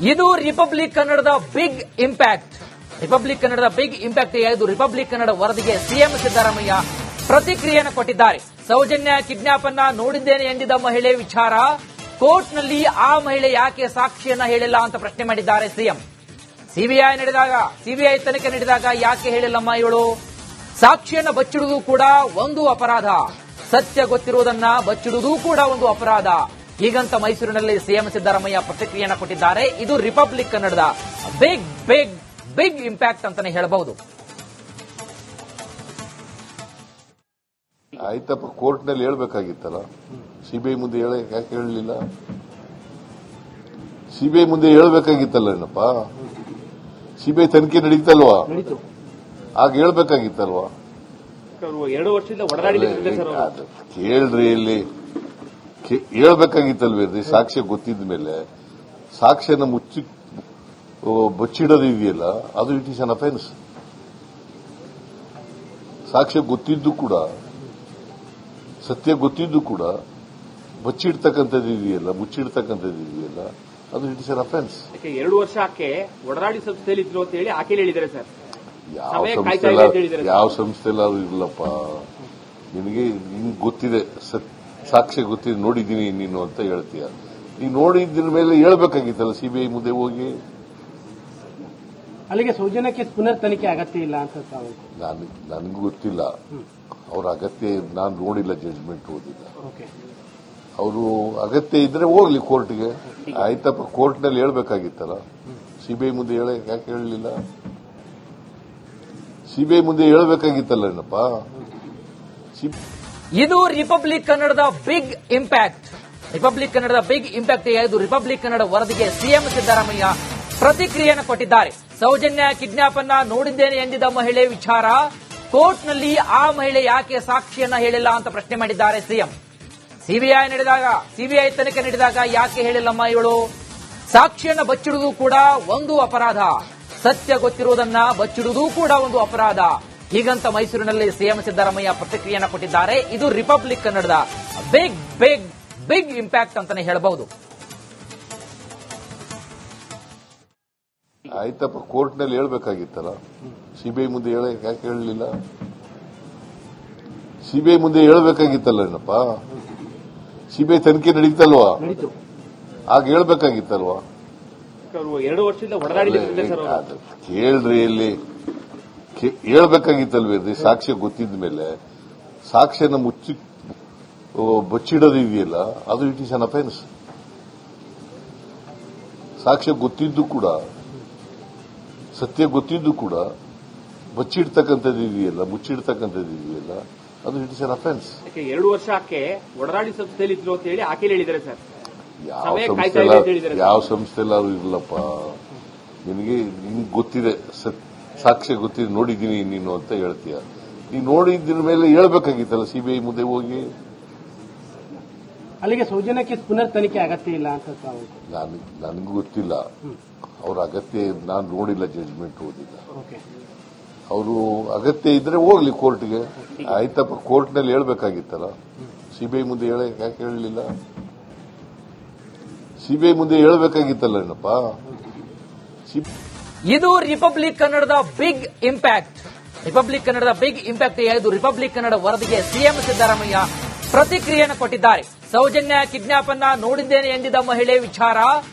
ಇದು ರಿಪಬ್ಲಿಕ್ ಕನ್ನಡದ big impact. Republic ಕನ್ನಡದ ಬಿಗ್ ಇಂಪ್ಯಾಕ್ಟ್ ಇದು ರಿಪಬ್ಲಿಕ್ ಕನ್ನಡ ವರದಿಗೆ ಸಿಎಂ ಸಿದ್ದರಾಮಯ್ಯ ಪ್ರತಿಕ್ರಿಯೆಯನ್ನು ಕೊಟ್ಟಿದ್ದಾರೆ. ಸೌಜನ್ಯ ಕಿಡ್ನಾಪ್ ಅನ್ನ ನೋಡಿದ್ದೇನೆ ಎಂದಿದ್ದ ಮಹಿಳೆ ವಿಚಾರ ಕೋರ್ಟ್ನಲ್ಲಿ ಆ ಮಹಿಳೆ ಯಾಕೆ ಸಾಕ್ಷಿಯನ್ನ ಹೇಳಿಲ್ಲ ಅಂತ ಪ್ರಶ್ನೆ ಮಾಡಿದ್ದಾರೆ ಸಿಎಂ. ಸಿಬಿಐ ತನಿಖೆ ನಡೆದಾಗ ಯಾಕೆ ಹೇಳಿಲ್ಲಮ್ಮ ಇವಳು? ಸಾಕ್ಷಿಯನ್ನ ಬಚ್ಚಿಡುವುದು ಕೂಡ ಒಂದು ಅಪರಾಧ, ಸತ್ಯ ಗೊತ್ತಿರುವುದನ್ನ ಬಚ್ಚಿಡುವುದು ಕೂಡ ಒಂದು ಅಪರಾಧ. ಹೀಗಂತ ಮೈಸೂರಿನಲ್ಲಿ ಸಿಎಂ ಸಿದ್ದರಾಮಯ್ಯ ಪ್ರತಿಕ್ರಿಯೆಯನ್ನು ಕೊಟ್ಟಿದ್ದಾರೆ. ಇದು ರಿಪಬ್ಲಿಕ್ ಕನ್ನಡದ ಬಿಗ್ ಬಿಗ್ ಬಿಗ್ ಇಂಪ್ಯಾಕ್ಟ್ ಅಂತಾನೆ ಹೇಳಬಹುದು. ಆಯ್ತಪ್ಪ, ಕೋರ್ಟ್ನಲ್ಲಿ ಹೇಳ್ಬೇಕಾಗಿತ್ತಲ್ಲ, ಸಿಬಿಐ ಮುಂದೆ ಯಾಕೆ ಹೇಳಲಿಲ್ಲ? ಸಿಬಿಐ ಮುಂದೆ ಹೇಳ್ಬೇಕಾಗಿತ್ತಲ್ಲ ಏನಪ್ಪ, ಸಿಬಿಐ ತನಿಖೆ ನಡೀತಲ್ವಾ, ಆಗ ಹೇಳ್ಬೇಕಾಗಿತ್ತಲ್ವಾ? 2 ವರ್ಷದಿಂದ ಕೇಳ್ರಿ, ಇಲ್ಲಿ ಹೇಳ್ಬೇಕಾಗಿತ್ತಲ್ವೇನ್ರಿ? ಸಾಕ್ಷ್ಯ ಗೊತ್ತಿದ ಮೇಲೆ ಸಾಕ್ಷ್ಯನ ಬಚ್ಚಿಡೋದು ಇದೆಯಲ್ಲ, ಅದು ಇಟ್ ಈಸ್ ಅನ್ ಅಫೆನ್ಸ್. ಸಾಕ್ಷ್ಯ ಗೊತ್ತಿದ್ದು ಕೂಡ, ಸತ್ಯ ಗೊತ್ತಿದ್ದು ಕೂಡ ಮುಚ್ಚಿಡ್ತಕ್ಕಂಥದ್ದು ಇದೆಯಲ್ಲ, ಅದು ಇಟ್ ಇಸ್ ಅನ್ ಅಫೆನ್ಸ್. 2 ವರ್ಷ ಆಕೆ ಒಡನಾಡಿ ಸಂಸ್ಥೆಯಲ್ಲಿ ಇದ್ರು ಅಂತ ಹೇಳಿ ಆಕೆ ಹೇಳಿದ್ದಾರೆ ಸರ್. ಯಾವ ಸಂಸ್ಥೆಲ್ಲಾದ್ರೂ ಇರ್ಲಪ್ಪ, ನಿನಗೆ ಗೊತ್ತಿದೆ, ಸಾಕ್ಷ್ಯ ಗೊತ್ತಿದೆ, ನೋಡಿದ್ದೀನಿ ನೀನು ಅಂತ ಹೇಳ್ತೀಯ. ನೀನು ನೋಡಿದ್ರ ಮೇಲೆ ಹೇಳ್ಬೇಕಾಗಿತ್ತಲ್ಲ ಸಿಬಿಐ ಮುಂದೆ ಹೋಗಿ. ಅಲ್ಲಿಗೆ ಸೌಜನ್ಯಕ್ಕೆ ಪುನರ್ ತನಿಖೆ ಅಗತ್ಯ ಇಲ್ಲ ಅಂತ ನನಗೂ ಗೊತ್ತಿಲ್ಲ ಅವ್ರ ಅಗತ್ಯ. ನಾನು ನೋಡಿಲ್ಲ, ಜಡ್ಜ್ಮೆಂಟ್ ಓದಿಲ್ಲ. ಅವರು ಅಗತ್ಯ ಇದ್ರೆ ಹೋಗ್ಲಿ ಕೋರ್ಟ್ಗೆ. ಆಯ್ತಪ್ಪ, ಕೋರ್ಟ್ನಲ್ಲಿ ಹೇಳ್ಬೇಕಾಗಿತ್ತಲ್ಲ, ಸಿಬಿಐ ಮುಂದೆ ಯಾಕೆ ಹೇಳಲಿಲ್ಲ? ಸಿಬಿಐ ಮುಂದೆ ಹೇಳ್ಬೇಕಾಗಿತ್ತಲ್ಲ ಏನಪ್ಪ. ಇದು ರಿಪಬ್ಲಿಕ್ ಕನ್ನಡದ ಬಿಗ್ ಇಂಪ್ಯಾಕ್ಟ್. ರಿಪಬ್ಲಿಕ್ ಕನ್ನಡದ ಬಿಗ್ ಇಂಪ್ಯಾಕ್ಟ್ ಇದು ರಿಪಬ್ಲಿಕ್ ಕನ್ನಡ ವರದಿಗೆ ಸಿಎಂ ಸಿದ್ದರಾಮಯ್ಯ ಪ್ರತಿಕ್ರಿಯೆಯನ್ನು ಕೊಟ್ಟಿದ್ದಾರೆ. ಸೌಜನ್ಯ ಕಿಡ್ನಾಪ್ ಅನ್ನ ನೋಡಿದ್ದೇನೆ ಎಂದಿದ್ದ ಮಹಿಳೆ ವಿಚಾರ ಕೋರ್ಟ್ನಲ್ಲಿ ಆ ಮಹಿಳೆ ಯಾಕೆ ಸಾಕ್ಷಿಯನ್ನ ಹೇಳಿಲ್ಲ ಅಂತ ಪ್ರಶ್ನೆ ಮಾಡಿದ್ದಾರೆ ಸಿಎಂ. ಸಿಬಿಐ ತನಿಖೆ ನಡೆದಾಗ ಯಾಕೆ ಹೇಳಿಲ್ಲಮ್ಮ ಇವಳು? ಸಾಕ್ಷಿಯನ್ನ ಬಚ್ಚಿಡುವುದು ಕೂಡ ಒಂದು ಅಪರಾಧ, ಸತ್ಯ ಗೊತ್ತಿರುವುದನ್ನ ಬಚ್ಚಿಡುವುದು ಕೂಡ ಒಂದು ಅಪರಾಧ. ಹೀಗಂತ ಮೈಸೂರಿನಲ್ಲಿ ಸಿಎಂ ಸಿದ್ದರಾಮಯ್ಯ ಪ್ರತಿಕ್ರಿಯೆಯನ್ನು ಕೊಟ್ಟಿದ್ದಾರೆ. ಇದು ರಿಪಬ್ಲಿಕ್ ಕನ್ನಡದ ಬಿಗ್ ಬಿಗ್ ಬಿಗ್ ಇಂಪ್ಯಾಕ್ಟ್ ಅಂತಾನೆ ಹೇಳಬಹುದು. ಆಯ್ತಪ್ಪ, ಕೋರ್ಟ್ನಲ್ಲಿ ಹೇಳ್ಬೇಕಾಗಿತ್ತಲ್ಲ, ಸಿಬಿಐ ಮುಂದೆ ಯಾಕೆ ಹೇಳಲಿಲ್ಲ? ಸಿಬಿಐ ಮುಂದೆ ಹೇಳ್ಬೇಕಾಗಿತ್ತಲ್ಲ ಏನಪ್ಪ, ಸಿಬಿಐ ತನಿಖೆ ನಡೀತಲ್ವಾ, ಆಗ ಹೇಳ್ಬೇಕಾಗಿತ್ತಲ್ವಾ? 2 ವರ್ಷದಿಂದ ಒಡನಾಡಿ ಕೇಳ್ರಿ, ಇಲ್ಲಿ ಹೇಳ್ಬೇಕಾಗಿತ್ತಲ್ವೇನ್ರಿ? ಸಾಕ್ಷ್ಯ ಗೊತ್ತಿದ ಮೇಲೆ ಸಾಕ್ಷ್ಯನ ಬಚ್ಚಿಡೋದು ಇದೆಯಲ್ಲ, ಅದು ಇಟ್ ಈಸ್ ಅನ್ ಅಫೆನ್ಸ್. ಸಾಕ್ಷ್ಯ ಗೊತ್ತಿದ್ದು ಕೂಡ, ಸತ್ಯ ಗೊತ್ತಿದ್ದು ಕೂಡ ಮುಚ್ಚಿಡ್ತಕ್ಕಂಥದ್ದು ಇದೆಯಲ್ಲ, ಅದು ಇಟ್ ಇಸ್ ಅನ್ ಅಫೆನ್ಸ್. 2 ವರ್ಷ ಆಕೆ ಒಡನಾಡಿ ಸಂಸ್ಥೆಯಲ್ಲಿ ಇದ್ರು ಅಂತ ಹೇಳಿ ಆಕೆ ಹೇಳಿದ್ದಾರೆ ಸರ್. ಯಾವ ಸಂಸ್ಥೆಲ್ಲಾದ್ರೂ ಇರ್ಲಪ್ಪ, ನಿನಗೆ ಗೊತ್ತಿದೆ, ಸಾಕ್ಷ್ಯ ಗೊತ್ತಿದೆ, ನೋಡಿದ್ದೀನಿ ನೀನು ಅಂತ ಹೇಳ್ತೀಯ. ನೀನು ನೋಡಿದ್ರ ಮೇಲೆ ಹೇಳ್ಬೇಕಾಗಿತ್ತಲ್ಲ ಸಿಬಿಐ ಮುಂದೆ ಹೋಗಿ. ಅಲ್ಲಿಗೆ ಸೌಜನ್ಯಕ್ಕೆ ಪುನರ್ ತನಿಖೆ ಅಗತ್ಯ ಇಲ್ಲ ಅಂತ ನನಗೂ ಗೊತ್ತಿಲ್ಲ ಅವ್ರ ಅಗತ್ಯ. ನಾನು ನೋಡಿಲ್ಲ, ಜಡ್ಜ್ಮೆಂಟ್ ಓದಿಲ್ಲ. ಅವರು ಅಗತ್ಯ ಇದ್ರೆ ಹೋಗ್ಲಿ ಕೋರ್ಟ್ಗೆ. ಆಯ್ತಪ್ಪ, ಕೋರ್ಟ್ನಲ್ಲಿ ಹೇಳ್ಬೇಕಾಗಿತ್ತಲ್ಲ, ಸಿಬಿಐ ಮುಂದೆ ಯಾಕೆ ಹೇಳಲಿಲ್ಲ? ಸಿಬಿಐ ಮುಂದೆ ಹೇಳ್ಬೇಕಾಗಿತ್ತಲ್ಲ ಏನಪ್ಪ. ಇದು ರಿಪಬ್ಲಿಕ್ ಕನ್ನಡದ ಬಿಗ್ ಇಂಪ್ಯಾಕ್ಟ್. ರಿಪಬ್ಲಿಕ್ ಕನ್ನಡದ ಬಿಗ್ ಇಂಪ್ಯಾಕ್ಟ್ ಇದು ರಿಪಬ್ಲಿಕ್ ಕನ್ನಡ ವರದಿಗೆ ಸಿಎಂ ಸಿದ್ದರಾಮಯ್ಯ ಪ್ರತಿಕ್ರಿಯೆಯನ್ನು ಕೊಟ್ಟಿದ್ದಾರೆ. ಸೌಜನ್ಯ ಕಿಡ್ನಾಪ್ ಅನ್ನ ನೋಡಿದ್ದೇನೆ ಎಂದಿದ್ದ ಮಹಿಳೆ ವಿಚಾರ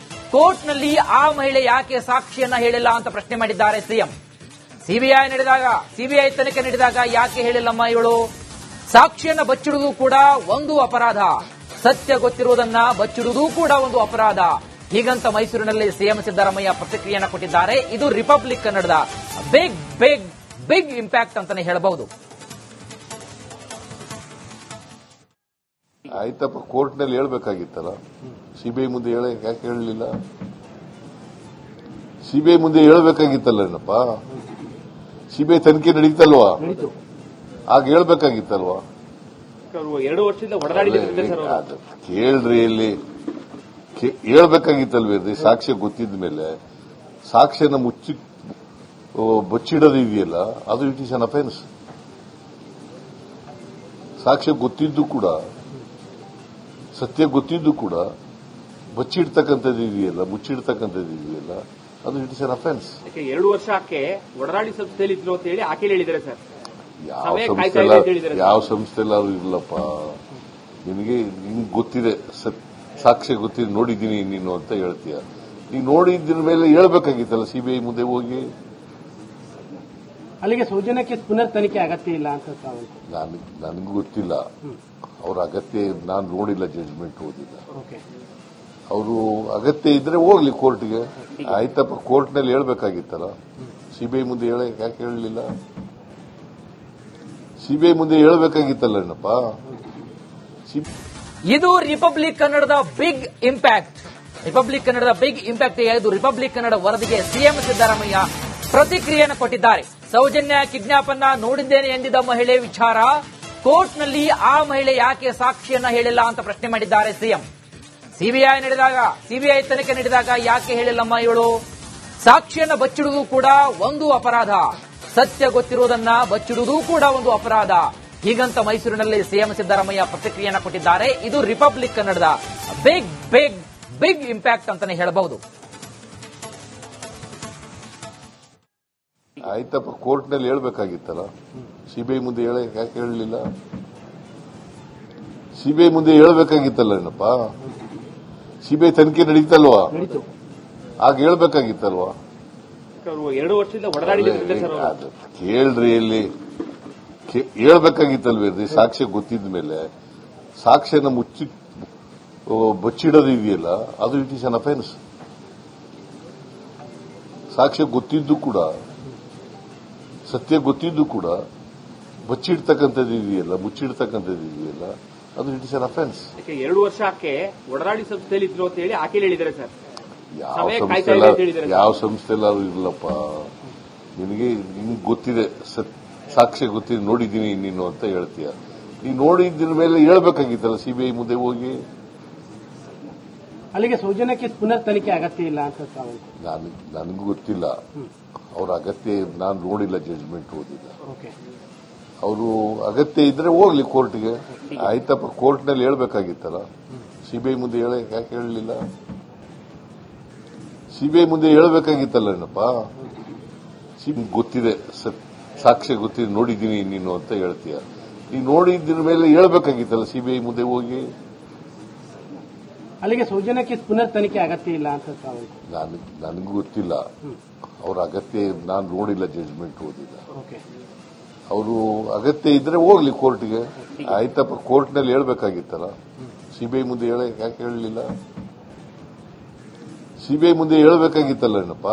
ಕೋರ್ಟ್ನಲ್ಲಿ ಆ ಮಹಿಳೆ ಯಾಕೆ ಸಾಕ್ಷಿಯನ್ನ ಹೇಳಿಲ್ಲ ಅಂತ ಪ್ರಶ್ನೆ ಮಾಡಿದ್ದಾರೆ ಸಿಎಂ. ಸಿಬಿಐ ತನಿಖೆ ನಡೆದಾಗ ಯಾಕೆ ಹೇಳಿಲ್ಲಮ್ಮ ಇವಳು? ಸಾಕ್ಷಿಯನ್ನ ಬಚ್ಚಿಡುವುದು ಕೂಡ ಒಂದು ಅಪರಾಧ, ಸತ್ಯ ಗೊತ್ತಿರುವುದನ್ನ ಬಚ್ಚಿಡುವುದು ಕೂಡ ಒಂದು ಅಪರಾಧ. ಹೀಗಂತ ಮೈಸೂರಿನಲ್ಲಿ ಸಿಎಂ ಸಿದ್ದರಾಮಯ್ಯ ಪ್ರತಿಕ್ರಿಯೆಯನ್ನು ಕೊಟ್ಟಿದ್ದಾರೆ. ಇದು ರಿಪಬ್ಲಿಕ್ ಕನ್ನಡದ ಬಿಗ್ ಬಿಗ್ ಬಿಗ್ ಇಂಪ್ಯಾಕ್ಟ್ ಅಂತಾನೆ ಹೇಳಬಹುದು. ಆಯ್ತಪ್ಪ, ಕೋರ್ಟ್ನಲ್ಲಿ ಹೇಳ್ಬೇಕಾಗಿತ್ತಲ್ಲ, ಸಿಬಿಐ ಮುಂದೆ ಯಾಕೆ ಹೇಳಲಿಲ್ಲ? ಸಿಬಿಐ ಮುಂದೆ ಹೇಳ್ಬೇಕಾಗಿತ್ತಲ್ಲ ಏನಪ್ಪ, ಸಿಬಿಐ ತನಿಖೆ ನಡೀತಲ್ವಾ, ಆಗ ಹೇಳ್ಬೇಕಾಗಿತ್ತಲ್ವಾ? 2 ವರ್ಷದಿಂದ ಒಡನಾಡಿ ಕೇಳ್ರಿ, ಇಲ್ಲಿ ಹೇಳ್ಬೇಕಾಗಿತ್ತಲ್ವೇನ್ರಿ? ಸಾಕ್ಷ್ಯ ಗೊತ್ತಿದ ಮೇಲೆ ಸಾಕ್ಷ್ಯನ ಬಚ್ಚಿಡೋದು ಇದೆಯಲ್ಲ, ಅದು ಇಟ್ ಈಸ್ ಅನ್ ಅಫೆನ್ಸ್. ಸಾಕ್ಷ್ಯ ಗೊತ್ತಿದ್ದು ಕೂಡ, ಸತ್ಯ ಗೊತ್ತಿದ್ದು ಕೂಡ ಬಚ್ಚಿಡ್ತಕ್ಕಂಥದ್ದು ಇದೆಯಲ್ಲ, ಮುಚ್ಚಿಡ್ತಕ್ಕಂಥದ್ದು ಇದೆಯಲ್ಲ, ಅದು ಇಟ್ ಇಸ್ ಅನ್ ಅಫೆನ್ಸ್. ಯಾಕೆ 2 ವರ್ಷ ಆಕೆ ಒಡನಾಡಿ ಸಂಸ್ಥೆಯಲ್ಲಿ ಇದ್ರು ಅಂತ ಹೇಳಿ ಆಕೆ ಹೇಳಿದ್ದಾರೆ ಸರ್. ಸಮಯ ಕಾಯ್ತಾ ಯಾವ ಇದೆ ಅಂತ ಹೇಳಿದ್ದಾರೆ. ಯಾವ ಸಂಸ್ಥೆಲ್ಲಾದ್ರೂ ಇರ್ಲಪ್ಪ, ನಿನಗೆ ಗೊತ್ತಿದೆ, ಸಾಕ್ಷ್ಯ ಗೊತ್ತಿದೆ, ನೋಡಿದ್ದೀನಿ ನೀನು ಅಂತ ಹೇಳ್ತೀಯ. ನೀನು ನೋಡಿದ್ರ ಮೇಲೆ ಹೇಳ್ಬೇಕಾಗಿತ್ತಲ್ಲ ಸಿಬಿಐ ಮುಂದೆ ಹೋಗಿ. ಅಲ್ಲಿಗೆ ಸೌಜನ್ಯಕ್ಕೆ ಪುನರ್ ತನಿಖೆ ಅಗತ್ಯ ಇಲ್ಲ ಅಂತ ತಾವು. ನನಗೂ ಗೊತ್ತಿಲ್ಲ ಅವ್ರ ಅಗತ್ಯ, ನಾನು ನೋಡಿಲ್ಲ, ಜಡ್ಜ್ಮೆಂಟ್ ಓದಿಲ್ಲ. ಓಕೆ, ಅವರು ಅಗತ್ಯ ಇದ್ರೆ ಹೋಗ್ಲಿ ಕೋರ್ಟ್ಗೆ. ಆಯ್ತಪ್ಪ, ಕೋರ್ಟ್ನಲ್ಲಿ ಹೇಳ್ಬೇಕಾಗಿತ್ತಲ್ಲ. ಸಿಬಿಐ ಮುಂದೆ ಯಾಕೆ ಹೇಳಲಿಲ್ಲ? ಸಿಬಿಐ ಮುಂದೆ ಹೇಳ್ಬೇಕಾಗಿತ್ತಲ್ಲ ಏನಪ್ಪ. ಇದು ರಿಪಬ್ಲಿಕ್ ಕನ್ನಡದ ಬಿಗ್ ಇಂಪ್ಯಾಕ್ಟ್. ರಿಪಬ್ಲಿಕ್ ಕನ್ನಡದ ಬಿಗ್ ಇಂಪ್ಯಾಕ್ಟ್ ಇದು ರಿಪಬ್ಲಿಕ್ ಕನ್ನಡ ವರದಿಗೆ ಸಿಎಂ ಸಿದ್ದರಾಮಯ್ಯ ಪ್ರತಿಕ್ರಿಯೆಯನ್ನು ಕೊಟ್ಟಿದ್ದಾರೆ. ಸೌಜನ್ಯ ಕಿಡ್ನಾಪ್ ಅನ್ನ ನೋಡಿದ್ದೇನೆ ಎಂದಿದ್ದ ಮಹಿಳೆ ವಿಚಾರ ಕೋರ್ಟ್ನಲ್ಲಿ ಆ ಮಹಿಳೆ ಯಾಕೆ ಸಾಕ್ಷಿಯನ್ನ ಹೇಳಿಲ್ಲ ಅಂತ ಪ್ರಶ್ನೆ ಮಾಡಿದ್ದಾರೆ ಸಿಎಂ. ಸಿಬಿಐ ತನಿಖೆ ನಡೆದಾಗ ಯಾಕೆ ಹೇಳಿಲ್ಲಮ್ಮ ಇವಳು? ಸಾಕ್ಷಿಯನ್ನ ಬಚ್ಚಿಡುವುದು ಕೂಡ ಒಂದು ಅಪರಾಧ, ಸತ್ಯ ಗೊತ್ತಿರುವುದನ್ನ ಬಚ್ಚಿಡುವುದು ಕೂಡ ಒಂದು ಅಪರಾಧ. ಹೀಗಂತ ಮೈಸೂರಿನಲ್ಲಿ ಸಿಎಂ ಸಿದ್ದರಾಮಯ್ಯ ಪ್ರತಿಕ್ರಿಯೆಯನ್ನು ಕೊಟ್ಟಿದ್ದಾರೆ. ಇದು ರಿಪಬ್ಲಿಕ್ ಕನ್ನಡದ ಬಿಗ್ ಬಿಗ್ ಬಿಗ್ ಇಂಪ್ಯಾಕ್ಟ್ ಅಂತಾನೆ ಹೇಳಬಹುದು. ಆಯ್ತಪ್ಪ, ಕೋರ್ಟ್ನಲ್ಲಿ ಹೇಳ್ಬೇಕಾಗಿತ್ತಲ್ಲ. ಸಿಬಿಐ ಮುಂದೆ ಯಾಕೆ ಹೇಳಲಿಲ್ಲ? ಸಿಬಿಐ ಮುಂದೆ ಹೇಳ್ಬೇಕಾಗಿತ್ತಲ್ಲ ಏನಪ್ಪ. ಸಿಬಿಐ ತನಿಖೆ ನಡೀತಲ್ವಾ, ಆಗ ಹೇಳ್ಬೇಕಾಗಿತ್ತಲ್ವಾ. ಅವರು 2 ವರ್ಷದಿಂದ ಒಡನಾಡಿದ್ದಾರೆ ಸರ್. ಅದು ಕೇಳ್ರಿ, ಇಲ್ಲಿ ಹೇಳ್ಬೇಕಾಗಿತ್ತಲ್ವೇನ್ರಿ? ಸಾಕ್ಷ್ಯ ಗೊತ್ತಿದ ಮೇಲೆ ಸಾಕ್ಷ್ಯನ ಬಚ್ಚಿಡೋದು ಇದೆಯಲ್ಲ, ಅದು ಇಟ್ ಇಸ್ ಅನ್ ಅಫೆನ್ಸ್. ಸಾಕ್ಷ್ಯ ಗೊತ್ತಿದ್ದು ಕೂಡ, ಸತ್ಯ ಗೊತ್ತಿದ್ದು ಕೂಡ ಬಚ್ಚಿಡ್ತಕ್ಕಂಥದ್ದು ಇದೆಯಲ್ಲ, ಮುಚ್ಚಿಡ್ತಕ್ಕಂಥದ್ದು ಇದೆಯಲ್ಲ, ಅದು ಇಟ್ ಇಸ್ ಅನ್ ಅಫೆನ್ಸ್. ಯಾಕೆ 2 ವರ್ಷ ಆಕೆ ಒಡನಾಡಿ ಸಂಸ್ಥೆಯಲ್ಲಿ ಇದ್ರು ಅಂತ ಹೇಳಿ ಆಕೆ ಹೇಳಿದ್ದಾರೆ ಸರ್. ಸಮಯ ಕಾಯ್ತಾ ಇದೆ ಯಾವ ಅಂತ ಹೇಳಿದ್ದಾರೆ. ಯಾವ ಸಂಸ್ಥೆಲ್ಲಾದ್ರೂ ಇರ್ಲಪ್ಪ, ನಿನಗೆ ಗೊತ್ತಿದೆ, ಸಾಕ್ಷ್ಯ ಗೊತ್ತಿದೆ, ನೋಡಿದ್ದೀನಿ ನೀನು ಅಂತ ಹೇಳ್ತೀಯ. ನೀನು ನೋಡಿದ್ರ ಮೇಲೆ ಹೇಳ್ಬೇಕಾಗಿತ್ತಲ್ಲ ಸಿಬಿಐ ಮುಂದೆ ಹೋಗಿ. ಅಲ್ಲಿಗೆ ಸೌಜನ್ಯಕ್ಕೆ ಪುನರ್ ತನಿಖೆ ಅಗತ್ಯ ಇಲ್ಲ ಅಂತ ತಾವು. ನನಗೂ ಗೊತ್ತಿಲ್ಲ ಅವ್ರ ಅಗತ್ಯ, ನಾನು ನೋಡಿಲ್ಲ, ಜಡ್ಜ್ಮೆಂಟ್ ಓದಿಲ್ಲ. ಓಕೆ, ಅವರು ಅಗತ್ಯ ಇದ್ರೆ ಹೋಗ್ಲಿ ಕೋರ್ಟ್ಗೆ. ಆಯ್ತಪ್ಪ, ಕೋರ್ಟ್ನಲ್ಲಿ ಹೇಳ್ಬೇಕಾಗಿತ್ತಲ್ಲ. ಸಿಬಿಐ ಮುಂದೆ ಯಾಕೆ ಹೇಳಲಿಲ್ಲ? ಸಿಬಿಐ ಮುಂದೆ ಹೇಳ್ಬೇಕಾಗಿತ್ತಲ್ಲ ಏನಪ್ಪ. ಸಿಬಿಐ ಮುಂದೆ ಹೇಳ್ಬೇಕಾಗಿತ್ತಲ್ಲ. ನೀವು ನೋಡಿದ್ರ ಮೇಲೆ ಹೇಳ್ಬೇಕಾಗಿತ್ತಲ್ಲ ಸಿಬಿಐ ಮುಂದೆ ಹೋಗಿ. ಅಲ್ಲಿಗೆ ಸೌಜನ್ಯಕ್ಕೆ ಪುನರ್ ತನಿಖೆ ಅಗತ್ಯ ಇಲ್ಲ ಅಂತ ತಾವು. ನನಗೂ ಗೊತ್ತಿಲ್ಲ ಅವ್ರ ಅಗತ್ಯ, ನಾನು ನೋಡಿಲ್ಲ, ಜಡ್ಜ್ಮೆಂಟ್ ಓದಿಲ್ಲ. ಅವರು ಅಗತ್ಯ ಇದ್ರೆ ಹೋಗ್ಲಿ ಕೋರ್ಟ್ಗೆ. ಆಯ್ತಪ್ಪ, ಕೋರ್ಟ್ನಲ್ಲಿ ಹೇಳ್ಬೇಕಾಗಿತ್ತಲ್ಲ. ಸಿಬಿಐ ಮುಂದೆ ಹೇಳ್ಬೇಕಾಗಿತ್ತಲ್ಲ ಏನಪ್ಪ. ಗೊತ್ತಿದೆ, ಸಾಕ್ಷ್ಯ ಗೊತ್ತಿದೆ, ನೋಡಿದ್ದೀನಿ ನೀನು ಅಂತ ಹೇಳ್ತೀಯ. ನೀನು ನೋಡಿದ್ರ ಮೇಲೆ ಹೇಳ್ಬೇಕಾಗಿತ್ತಲ್ಲ ಸಿಬಿಐ ಮುಂದೆ ಹೋಗಿ. ಅಲ್ಲಿಗೆ ಸೌಜನ್ಯಕ್ಕೆ ಪುನರ್ ತನಿಖೆ ಅಗತ್ಯ ಇಲ್ಲ ಅಂತ ತಾವು. ನನಗೂ ಗೊತ್ತಿಲ್ಲ ಅವ್ರ ಅಗತ್ಯ, ನಾನು ನೋಡಿಲ್ಲ, ಜಡ್ಜ್ಮೆಂಟ್ ಓದಿಲ್ಲ. ಓಕೆ, ಅವರು ಅಗತ್ಯ ಇದ್ರೆ ಹೋಗ್ಲಿ ಕೋರ್ಟ್ಗೆ. ಆಯ್ತಪ್ಪ, ಕೋರ್ಟ್ನಲ್ಲಿ ಹೇಳ್ಬೇಕಾಗಿತ್ತಲ್ಲ. ಸಿಬಿಐ ಮುಂದೆ ಯಾಕೆ ಹೇಳಲಿಲ್ಲ? ಸಿಬಿಐ ಮುಂದೆ ಹೇಳ್ಬೇಕಾಗಿತ್ತಲ್ಲ ಏನಪ್ಪ.